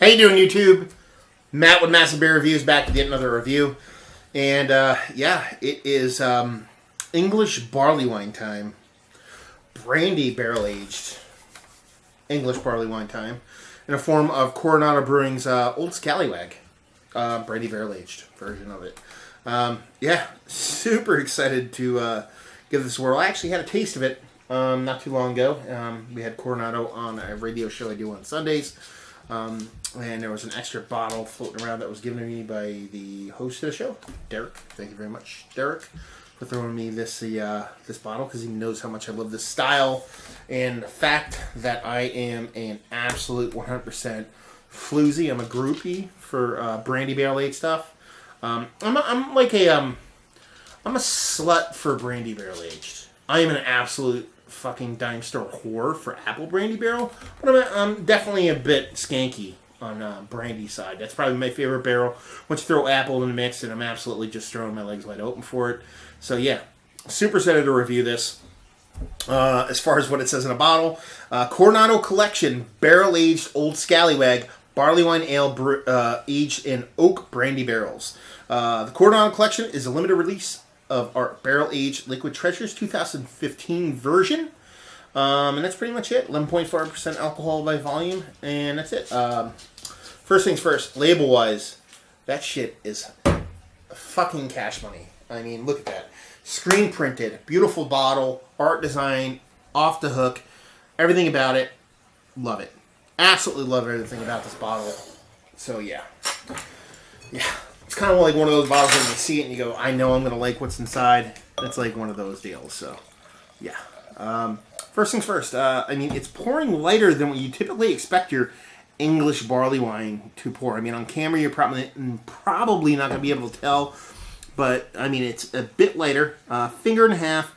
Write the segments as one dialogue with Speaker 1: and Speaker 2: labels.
Speaker 1: How you doing, YouTube? Matt with Massive Beer Reviews back to get another review. And, yeah, it is English barley wine time. Brandy barrel-aged English barley wine time. In a form of Coronado Brewing's Old Scalywag. Brandy barrel-aged version of it. Yeah, super excited to give this a whirl. I actually had a taste of it not too long ago. We had Coronado on a radio show I do on Sundays. And there was an extra bottle floating around that was given to me by the host of the show, Derek. Thank you very much, Derek, for throwing me this bottle, because he knows how much I love this style and the fact that I am an absolute 100% floozy. I'm a groupie for brandy barrel aged stuff. I'm a slut for brandy barrel aged. I am an absolute fucking dime store whore for apple brandy barrel, but I'm definitely a bit skanky on brandy side. That's probably my favorite barrel. Once you throw apple in the mix, and I'm absolutely just throwing my legs wide open for it. So yeah, super excited to review this. As far as what it says in a bottle, Coronado Collection Barrel Aged Old Scallywag Barleywine Ale aged in oak brandy barrels. The Coronado Collection is a limited release of our Barrel Aged Liquid Treasures 2015 version. And that's pretty much it. 11.4% alcohol by volume. And that's it. First things first, label-wise, that shit is fucking cash money. I mean, look at that. Screen printed, beautiful bottle, art design, off the hook. Everything about it, love it. Absolutely love everything about this bottle. So, yeah. Yeah. It's kind of like one of those bottles when you see it and you go, I know I'm going to like what's inside. It's like one of those deals. So, yeah. First things first. I mean, it's pouring lighter than what you typically expect your English barley wine to pour. I mean, on camera, you're probably not going to be able to tell. But, I mean, it's a bit lighter. Finger and a half.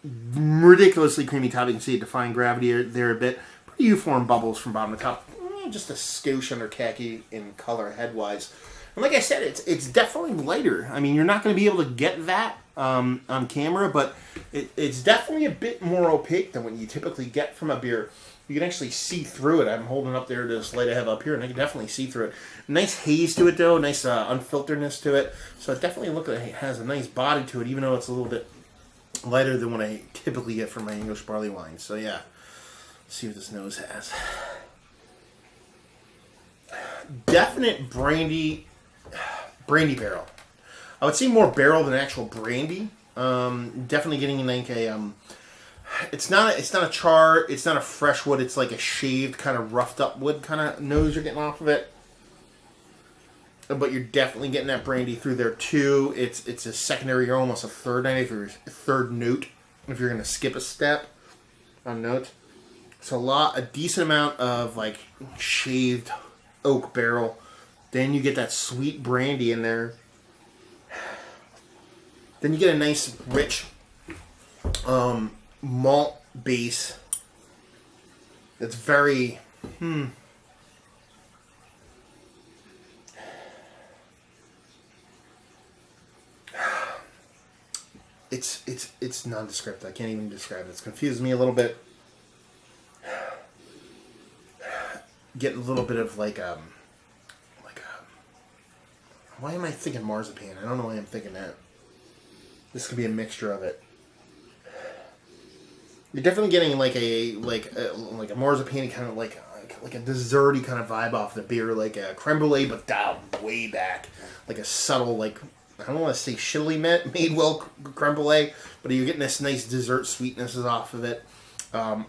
Speaker 1: Ridiculously creamy top. You can see it defying gravity there a bit. Pretty uniform bubbles from bottom to top. Just a skosh under khaki in color head-wise. And like I said, it's definitely lighter. I mean, you're not going to be able to get that on camera, but it's definitely a bit more opaque than what you typically get from a beer. You can actually see through it. I'm holding up there this light I have up here, and I can definitely see through it. Nice haze to it, though. Nice unfilteredness to it. So it definitely looks like it has a nice body to it, even though it's a little bit lighter than what I typically get from my English barley wine. So yeah, let's see what this nose has. Definite brandy barrel. I would say more barrel than actual brandy. Definitely getting like a it's not a char, it's not a fresh wood, it's like a shaved kind of roughed up wood kind of nose you're getting off of it. But you're definitely getting that brandy through there too. It's a secondary or almost a third note if you're gonna skip a step on note. So a decent amount of like shaved oak barrel. Then you get that sweet brandy in there. Then you get a nice, rich malt base that's very, It's nondescript. I can't even describe it. It's confused me a little bit. Get a little bit of why am I thinking marzipan? I don't know why I'm thinking that. This could be a mixture of it. You're definitely getting like a marzipan kind of like a desserty kind of vibe off the beer, like a creme brulee, but down way back, like a subtle I don't want to say shittily made well creme brulee, but you're getting this nice dessert sweetnesses off of it.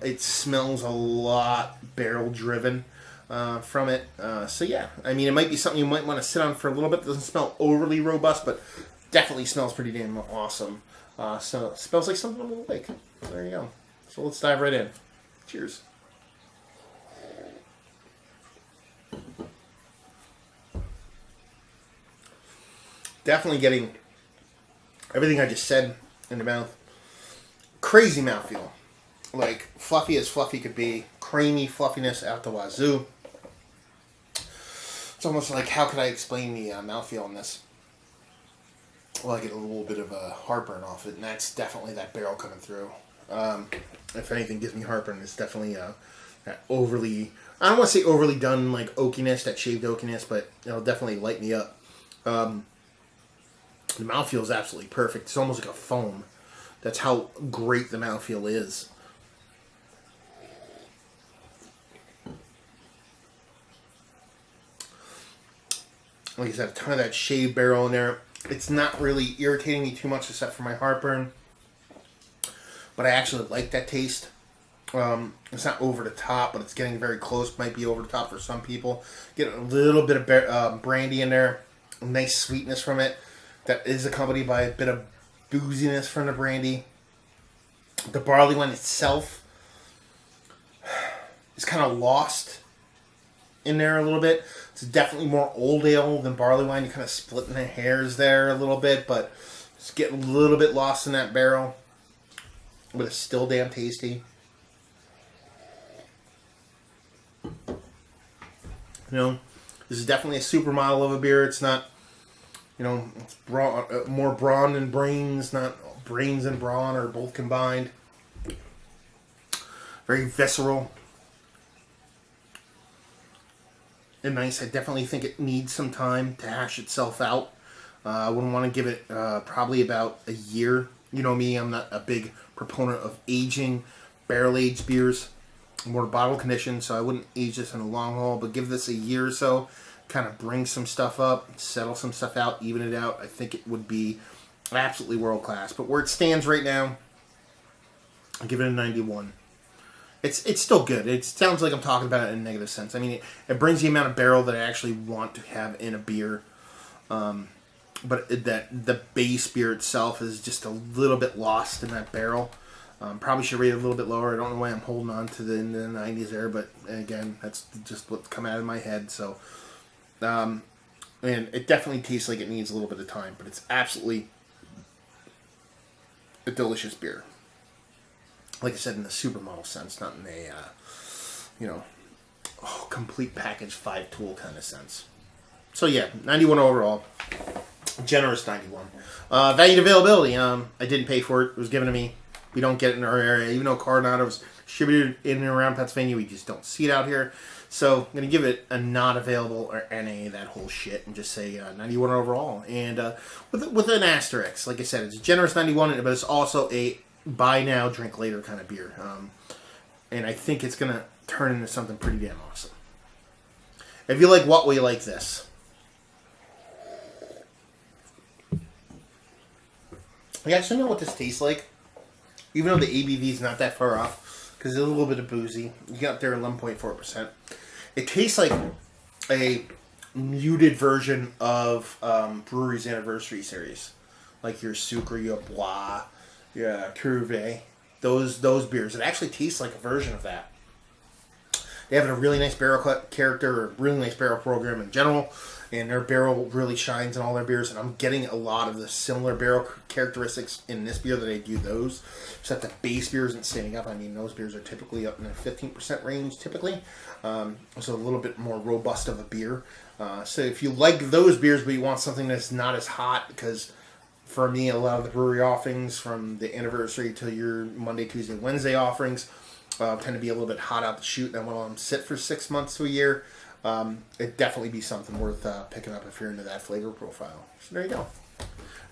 Speaker 1: It smells a lot barrel driven. From it. So yeah, I mean, it might be something you might want to sit on for a little bit. It doesn't smell overly robust, but definitely smells pretty damn awesome. So it smells like something we'll like. So there you go. So let's dive right in. Cheers. Definitely getting everything I just said in the mouth. Crazy mouthfeel. Like, fluffy as fluffy could be. Creamy fluffiness out the wazoo. It's almost like, how could I explain the mouthfeel on this? Well, I get a little bit of a heartburn off it, and that's definitely that barrel coming through. If anything gives me heartburn, it's definitely that overly, I don't want to say overly done like oakiness, that shaved oakiness, but it'll definitely light me up. The mouthfeel is absolutely perfect. It's almost like a foam. That's how great the mouthfeel is. Like I said, a ton of that shaved barrel in there. It's not really irritating me too much except for my heartburn. But I actually like that taste. It's not over the top, but it's getting very close. Might be over the top for some people. Get a little bit of brandy in there. A nice sweetness from it. That is accompanied by a bit of booziness from the brandy. The barley wine itself is kind of lost in there a little bit. It's definitely more old ale than barley wine. You're kind of splitting the hairs there a little bit, but it's getting a little bit lost in that barrel. But it's still damn tasty. You know, this is definitely a supermodel of a beer. It's not, you know, it's more brawn than brains, not brains and brawn are both combined. Very visceral. And nice. I definitely think it needs some time to hash itself out. I wouldn't want to give it probably about a year. You know me, I'm not a big proponent of aging barrel-aged beers. I'm more bottle conditioned, so I wouldn't age this in a long haul, but give this a year or so, kind of bring some stuff up, settle some stuff out, even it out. I think it would be absolutely world-class. But where it stands right now, I'll give it a 91. It's still good. It sounds like I'm talking about it in a negative sense. I mean, it brings the amount of barrel that I actually want to have in a beer. But the base beer itself is just a little bit lost in that barrel. Probably should rate it a little bit lower. I don't know why I'm holding on to the 90s there, but again, that's just what's come out of my head. So, and it definitely tastes like it needs a little bit of time, but it's absolutely a delicious beer. Like I said, in the supermodel sense, not in a, complete package 5-tool kind of sense. So yeah, 91 overall. Generous 91. Value and availability. I didn't pay for it. It was given to me. We don't get it in our area. Even though Coronado is distributed in and around Pennsylvania, we just don't see it out here. So I'm going to give it a not available or NA, that whole shit, and just say 91 overall. And with an asterisk. Like I said, it's a generous 91, but it's also a buy now, drink later kind of beer. And I think it's going to turn into something pretty damn awesome. If you like what we like this. You actually know what this tastes like. Even though the ABV is not that far off. Because it's a little bit of boozy. You got there 11.4%. It tastes like a muted version of Brewery's Anniversary Series. Like your Sucre, your Bois, your Cuvée. Those beers. It actually tastes like a version of that. They have a really nice barrel character, a really nice barrel program in general, and their barrel really shines in all their beers, and I'm getting a lot of the similar barrel characteristics in this beer that I do those, except the base beer isn't standing up. I mean, those beers are typically up in the 15% range, typically, so a little bit more robust of a beer. So if you like those beers, but you want something that's not as hot, because for me, a lot of the brewery offerings, from the anniversary to your Monday, Tuesday, Wednesday offerings, tend to be a little bit hot out the chute, and I want them to sit for 6 months to a year. It'd definitely be something worth picking up if you're into that flavor profile. So there you go.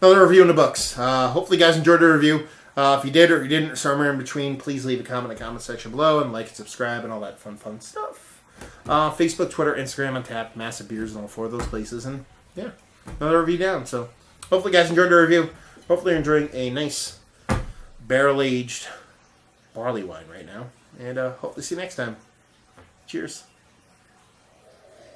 Speaker 1: Another review in the books. Hopefully you guys enjoyed the review. If you did or if you didn't, somewhere in between, please leave a comment in the comment section below, and like and subscribe and all that fun stuff. Facebook, Twitter, Instagram, on tap, Massive Beers, and all 4 of those places. And yeah, another review down. So hopefully you guys enjoyed the review. Hopefully you're enjoying a nice barrel-aged barley wine right now. And hopefully see you next time. Cheers.